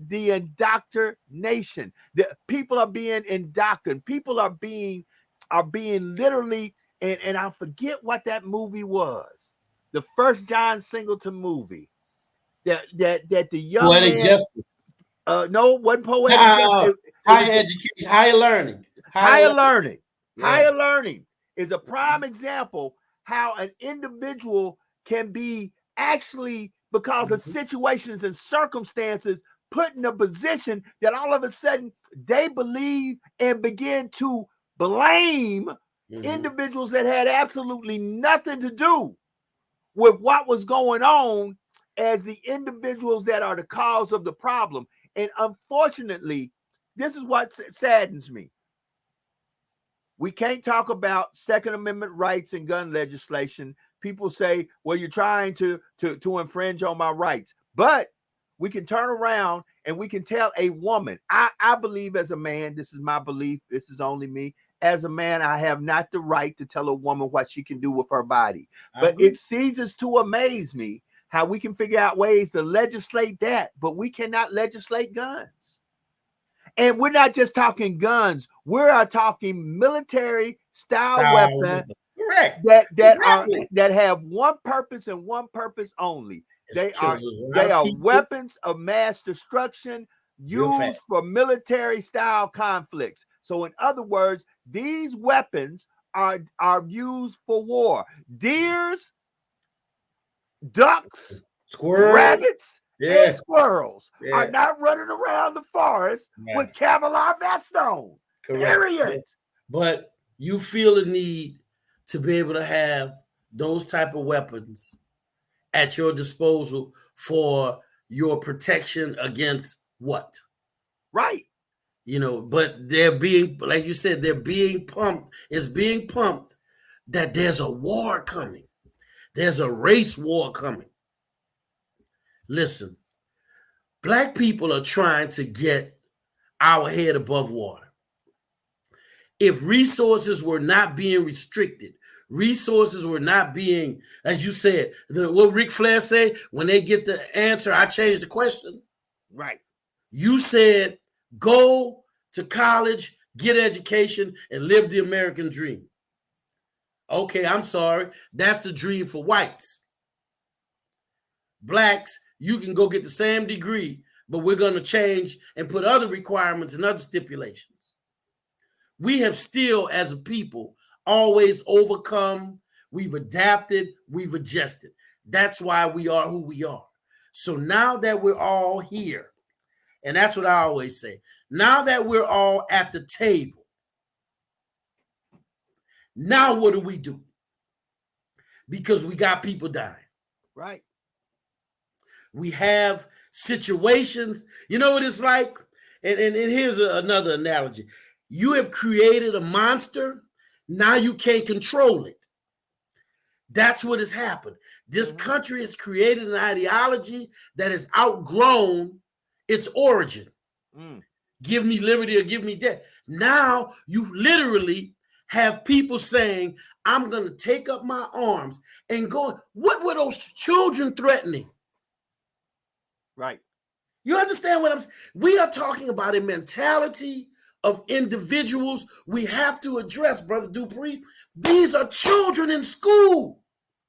indoctrination. The people are being indoctrinated. People are being literally, and I forget what that movie was. The first John Singleton movie. That the young Poetic man, justice. No, wasn't poetic justice. Higher education, higher learning. Higher learning. Yeah. Higher learning is a prime example how an individual can be actually, because of situations and circumstances, put in a position that all of a sudden they believe and begin to blame individuals that had absolutely nothing to do with what was going on as the individuals that are the cause of the problem. And unfortunately, this is what saddens me. We can't talk about Second Amendment rights and gun legislation. People say, well, you're trying to infringe on my rights. But we can turn around and we can tell a woman, I believe as a man, this is my belief, this is only me. As a man, I have not the right to tell a woman what she can do with her body. But it ceases to amaze me how we can figure out ways to legislate that, but we cannot legislate guns. And we're not just talking guns, we're talking military style weapons that have one purpose and one purpose only. They are weapons of mass destruction used for military style conflicts. So in other words, these weapons are used for war. Deers, ducks, squirrels, rabbits, Yeah. and squirrels Yeah. are not running around the forest with Kevlar vests on. Correct. Period. But you feel a need to be able to have those type of weapons at your disposal for your protection against what? Right. You know, but they're being, like you said, they're being pumped. It's being pumped that there's a war coming. There's a race war coming. Listen, black people are trying to get our head above water. If resources were not being restricted, resources were not being, as you said, what Ric Flair say, when they get the answer, I change the question. Right. You said, go to college, get education, and live the American dream. Okay, I'm sorry. That's the dream for whites. Blacks, you can go get the same degree, but we're going to change and put other requirements and other stipulations. We have still, as a people, always overcome. We've adapted. We've adjusted. That's why we are who we are. So now that we're all here, and that's what I always say, now that we're all at the table, now what do? Because we got people dying. Right. We have situations. You know what it's like? And here's another analogy. You have created a monster. Now you can't control it. That's what has happened. This country has created an ideology that has outgrown its origin. Give me liberty or give me death. Now you literally have people saying, I'm going to take up my arms and go. What were those children threatening? Right. You understand what I'm saying? We are talking about a mentality of individuals we have to address, Brother Dupree. These are children in school.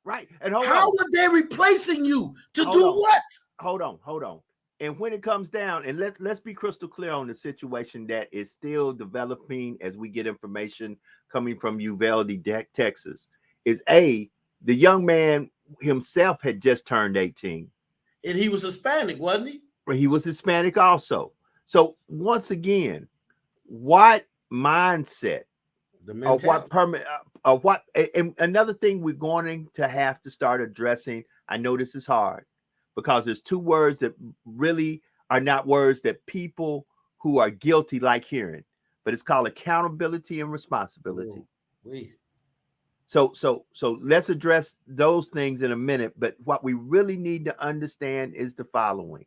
Right. And how are they replacing you to do what? Hold on. And when it comes down, and let's be crystal clear on the situation that is still developing as we get information coming from Uvalde, Texas, is the young man himself had just turned 18. And he was Hispanic, wasn't he? He was Hispanic also. So once again, what mindset, or what permit, and another thing we're going to have to start addressing. I know this is hard because there's two words that really are not words that people who are guilty like hearing, but it's called accountability and responsibility. So let's address those things in a minute. But what we really need to understand is the following.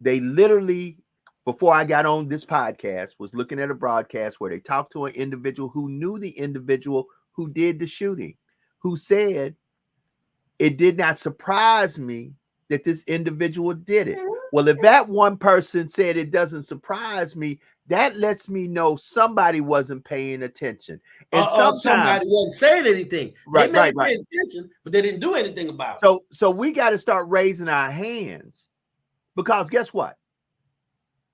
They literally, before I got on this podcast, was looking at a broadcast where they talked to an individual who knew the individual who did the shooting, who said, it did not surprise me that this individual did it. Well, if that one person said it doesn't surprise me, that lets me know somebody wasn't paying attention. And somebody wasn't saying anything. Right, they may pay attention, but they didn't do anything about it. So we got to start raising our hands, because guess what?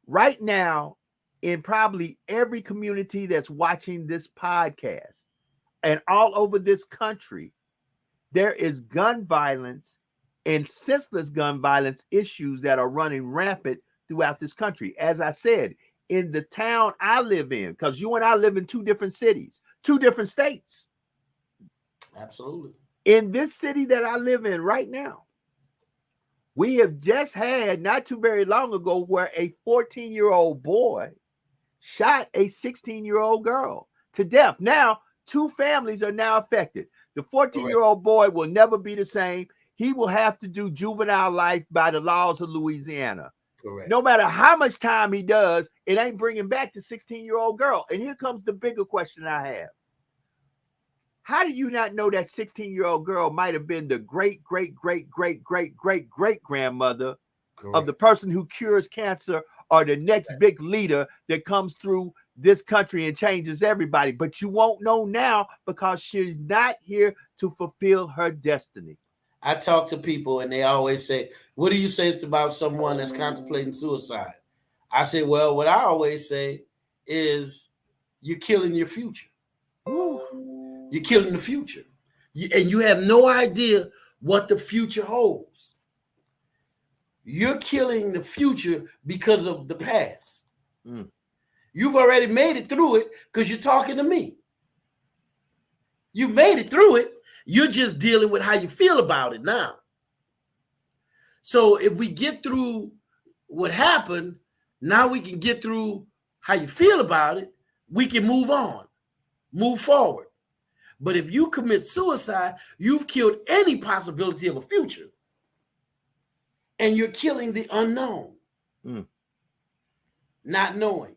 Right now, in probably every community that's watching this podcast and all over this country, there is gun violence and senseless gun violence issues that are running rampant throughout this country. As I said, in the town I live in, because you and I live in two different cities, two different states. Absolutely. In this city that I live in right now, we have just had, not too very long ago, where a 14-year-old boy shot a 16-year-old girl to death. Now, two families are now affected. The 14-year-old boy will never be the same. He will have to do juvenile life by the laws of Louisiana. Correct. No matter how much time he does, it ain't bringing back the 16-year-old girl. And here comes the bigger question I have. How do you not know that 16-year-old girl might have been the great grandmother of the person who cures cancer, or the next big leader that comes through this country and changes everybody? But you won't know now because she's not here to fulfill her destiny. I talk to people and they always say, what do you say about someone that's contemplating suicide? I say, well, what I always say is you're killing your future. You're killing the future. And you have no idea what the future holds. You're killing the future because of the past. You've already made it through it because you're talking to me. You made it through it. You're just dealing with how you feel about it now. So if we get through what happened, now we can get through how you feel about it. We can move on, move forward. But if you commit suicide, you've killed any possibility of a future. And you're killing the unknown. Not knowing.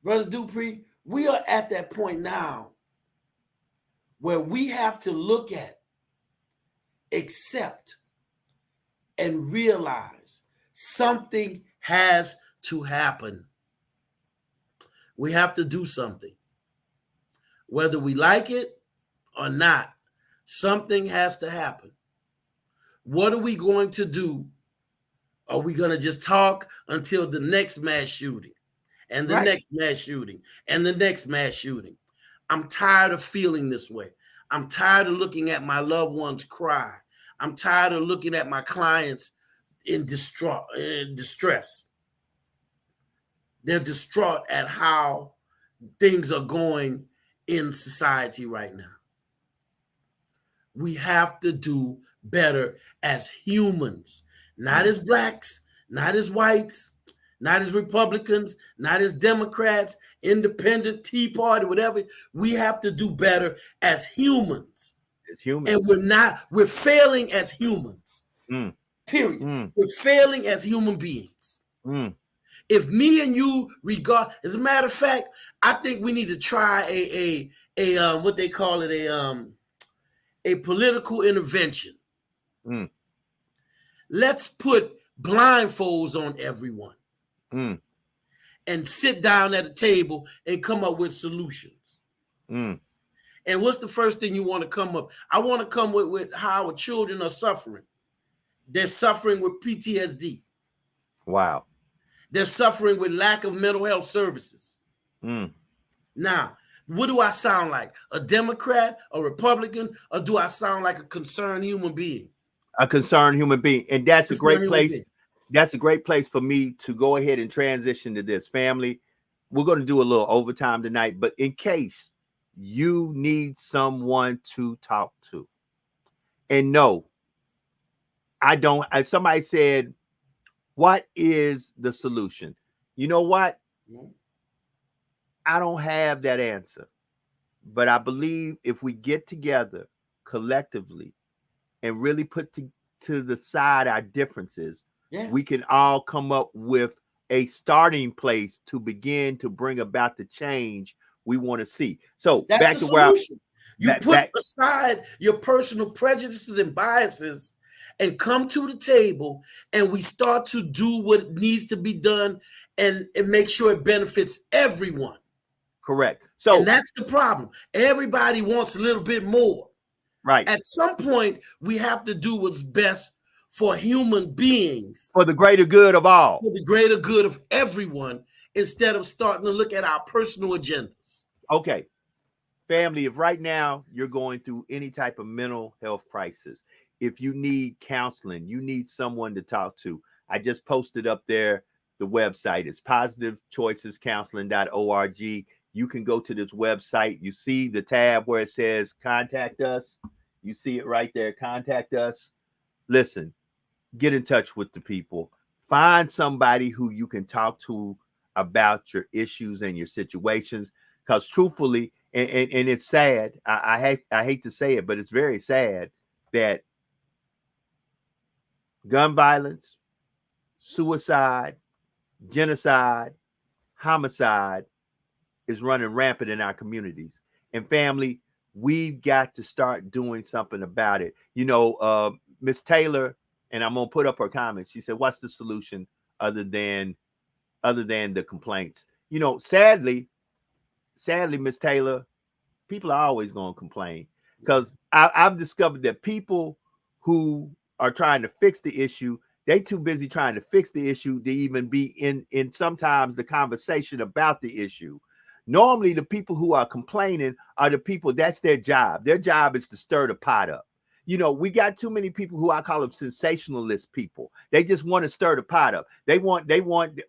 Brother Dupree, we are at that point now where we have to look at, accept, and realize something has to happen. We have to do something. Whether we like it or not, something has to happen. What are we going to do? Are we going to just talk until the next mass shooting and the next mass shooting and the next mass shooting? I'm tired of feeling this way. I'm tired of looking at my loved ones cry. I'm tired of looking at my clients in distress. They're distraught at how things are going in society right now. We have to do better as humans, not as blacks, not as whites, not as Republicans, not as Democrats, independent, Tea Party, whatever. We have to do better as humans. As humans. And we're failing as humans. Period. We're failing as human beings. If me and you as a matter of fact, I think we need to try a what they call it, a political intervention. Let's put blindfolds on everyone and sit down at a table and come up with solutions. And what's the first thing you want to come up? I want to come with how our children are suffering. They're suffering with PTSD. Wow. They're suffering with lack of mental health services. Now, what do I sound like? A Democrat, a Republican, or do I sound like a concerned human being? A concerned human being. And that's a great place. That's a great place for me to go ahead and transition to this. Family, we're going to do a little overtime tonight, but in case you need someone to talk to, and no, I don't. Somebody said, what is the solution? You know what? I don't have that answer, but I believe if we get together collectively and really put to the side our differences, we can all come up with a starting place to begin to bring about the change we want to see. So that's back the to where you put aside your personal prejudices and biases and come to the table, and we start to do what needs to be done and make sure it benefits everyone. Correct. So and that's the problem. Everybody wants a little bit more. Right. At some point, we have to do what's best for human beings. For the greater good of all. For the greater good of everyone, instead of starting to look at our personal agendas. Okay. Family, if right now you're going through any type of mental health crisis, if you need counseling, you need someone to talk to, I just posted up there the website. It's positivechoicescounseling.org. You can go to this website. You see the tab where it says contact us. You see it right there. Contact us. Listen, get in touch with the people. Find somebody who you can talk to about your issues and your situations. Because truthfully, and it's sad, I hate to say it, but it's very sad that gun violence, suicide, genocide, homicide is running rampant in our communities. And family, we've got to start doing something about it. You know, Miss Taylor, and I'm gonna put up her comments. She said, "What's the solution other than the complaints?" You know, sadly, Miss Taylor, people are always gonna complain, because I've discovered that people who are trying to fix the issue, they too busy trying to fix the issue to even be in sometimes the conversation about the issue. Normally, the people who are complaining are the people, that's their job. Their job is to stir the pot up. You know, we got too many people who I call them sensationalist people. They just want to stir the pot up. They want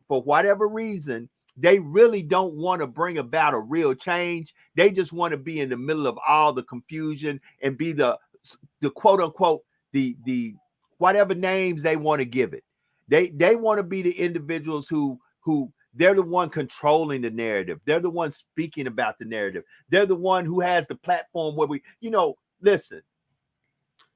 for whatever reason, they really don't want to bring about a real change. They just want to be in the middle of all the confusion and be the quote unquote the whatever names they want to give it. They want to be the individuals who they're the one controlling the narrative. They're the one speaking about the narrative. They're the one who has the platform where we, listen,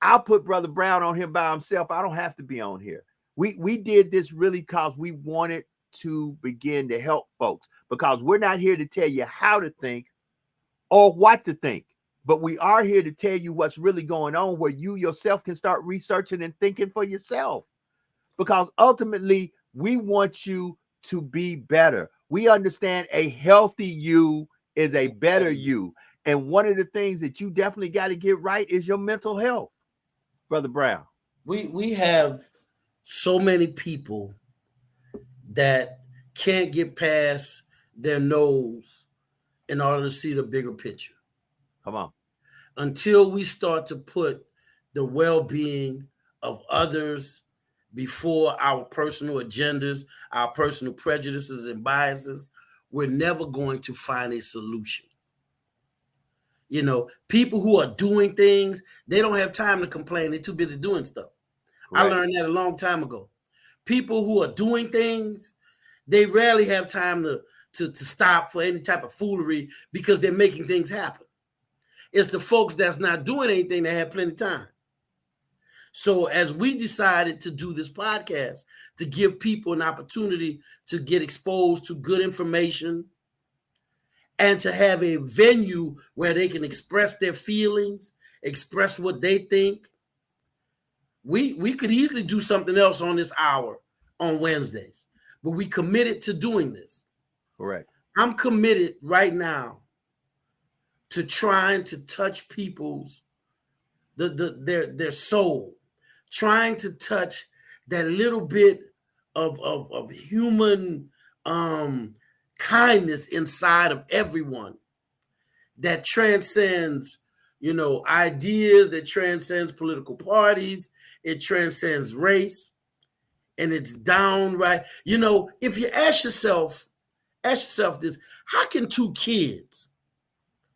I'll put Brother Brown on here by himself. I don't have to be on here. We did this really because we wanted to begin to help folks, because we're not here to tell you how to think or what to think, but we are here to tell you what's really going on, where you yourself can start researching and thinking for yourself, because ultimately we want you to be better. We understand a healthy you is a better you, and one of the things that you definitely got to get right is your mental health, Brother Brown. We have so many people that can't get past their nose in order to see the bigger picture. Come on. Until we start to put the well-being of others before our personal agendas, our personal prejudices and biases, we're never going to find a solution. People who are doing things, they don't have time to complain. They're too busy doing stuff. Correct. I learned that a long time ago. People who are doing things, they rarely have time to stop for any type of foolery, because they're making things happen. It's the folks that's not doing anything that have plenty of time. So as we decided to do this podcast, to give people an opportunity to get exposed to good information and to have a venue where they can express their feelings, express what they think, we could easily do something else on this hour on Wednesdays, but we committed to doing this. Correct. I'm committed right now to trying to touch people's their soul, trying to touch that little bit of human kindness inside of everyone that transcends, ideas, that transcends political parties, it transcends race, and it's downright. If you ask yourself this: how can two kids,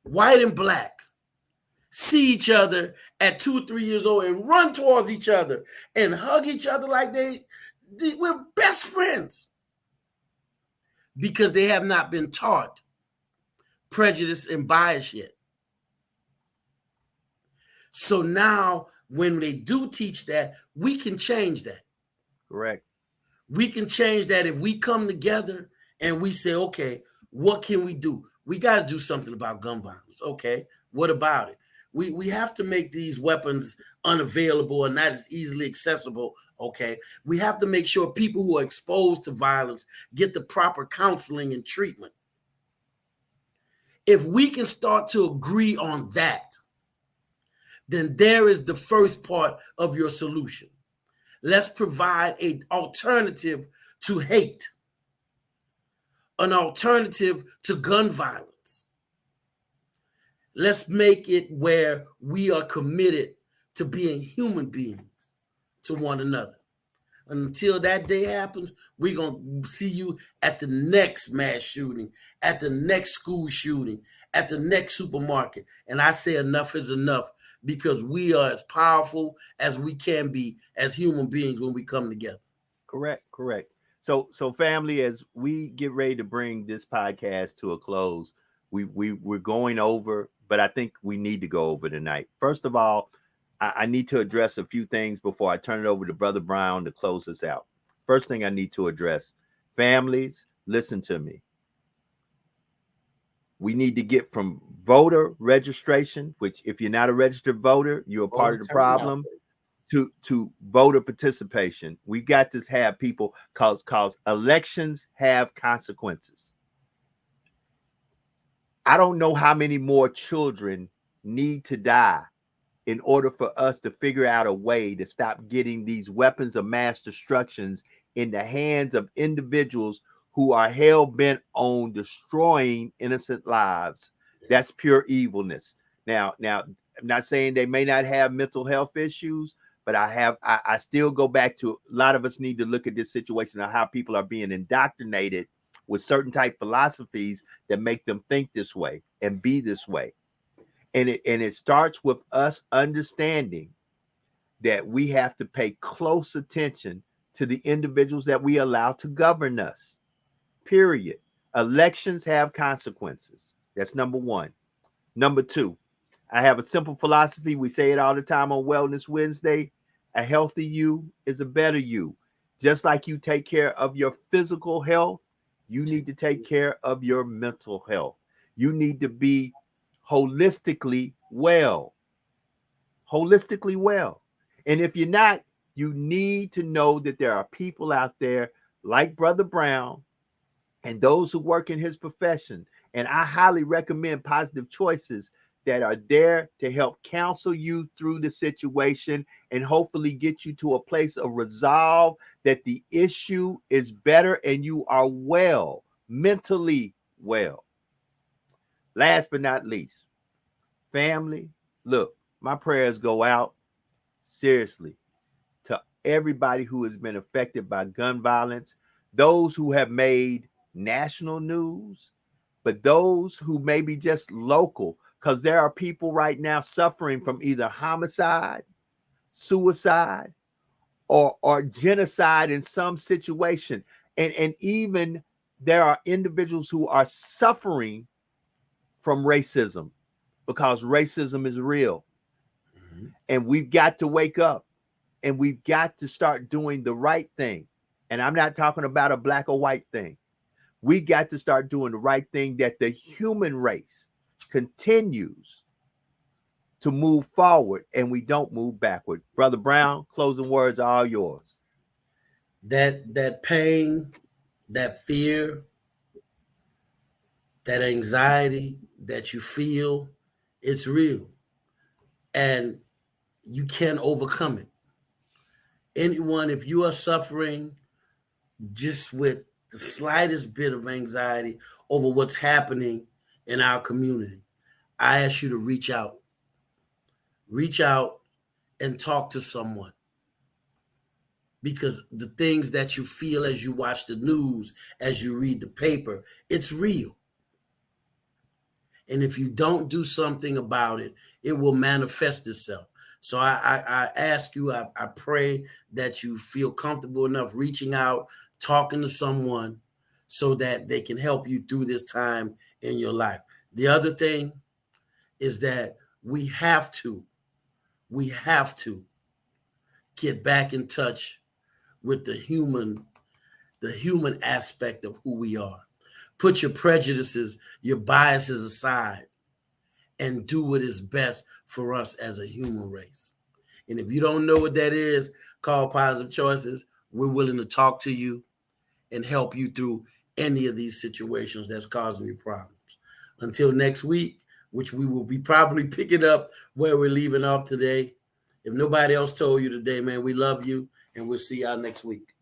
white and black, see each other at 2 or 3 years old and run towards each other and hug each other like we're best friends? Because they have not been taught prejudice and bias yet. So now when they do teach that, we can change that. Correct. We can change that if we come together and we say, okay, what can we do? We got to do something about gun violence. Okay, what about it? We have to make these weapons unavailable and not as easily accessible. Okay, we have to make sure people who are exposed to violence get the proper counseling and treatment. If we can start to agree on that, then there is the first part of your solution. Let's provide an alternative to hate, an alternative to gun violence. Let's make it where we are committed to being human beings to one another. Until that day happens, we're going to see you at the next mass shooting, at the next school shooting, at the next supermarket. And I say enough is enough, because we are as powerful as we can be as human beings when we come together. Correct. So family, as we get ready to bring this podcast to a close, we're going over, but I think we need to go over tonight. First of all, I need to address a few things before I turn it over to Brother Brown to close us out. First thing I need to address: families, listen to me. We need to get from voter registration, which if you're not a registered voter, you're a part of the problem, to voter participation. We got to have people, cause elections have consequences. I don't know how many more children need to die in order for us to figure out a way to stop getting these weapons of mass destructions in the hands of individuals who are hell-bent on destroying innocent lives. That's pure evilness. Now, I'm not saying they may not have mental health issues, but I still go back to a lot of us need to look at this situation of how people are being indoctrinated with certain type philosophies that make them think this way and be this way. And it starts with us understanding that we have to pay close attention to the individuals that we allow to govern us. Period. Elections have consequences. That's number one. Number two, I have a simple philosophy. We say it all the time on Wellness Wednesday. A healthy you is a better you. Just like you take care of your physical health, you need to take care of your mental health. You need to be holistically well. Holistically well. And if you're not, you need to know that there are people out there like Brother Brown and those who work in his profession. And I highly recommend Positive Choices that are there to help counsel you through the situation and hopefully get you to a place of resolve that the issue is better and you are well, mentally well. Last but not least, family, look, my prayers go out seriously to everybody who has been affected by gun violence, those who have made national news, but those who may be just local, because there are people right now suffering from either homicide, suicide, or genocide in some situation. And even there are individuals who are suffering from racism because racism is real. Mm-hmm. And we've got to wake up and we've got to start doing the right thing. And I'm not talking about a black or white thing. We got to start doing the right thing that the human race continues to move forward and we don't move backward. Brother Brown, closing words are all yours. That pain, that fear, that anxiety that you feel, it's real. And you can overcome it. Anyone, if you are suffering just with the slightest bit of anxiety over what's happening in our community, I ask you to reach out. Reach out and talk to someone. Because the things that you feel as you watch the news, as you read the paper, it's real. And if you don't do something about it, it will manifest itself. So I ask you, I pray that you feel comfortable enough reaching out, talking to someone so that they can help you through this time in your life. The other thing is that we have to get back in touch with the human aspect of who we are. Put your prejudices, your biases aside and do what is best for us as a human race. And if you don't know what that is, call Positive Choices. We're willing to talk to you and help you through any of these situations that's causing you problems. Until next week, which we will be probably picking up where we're leaving off today. If nobody else told you today, man, we love you and we'll see y'all next week.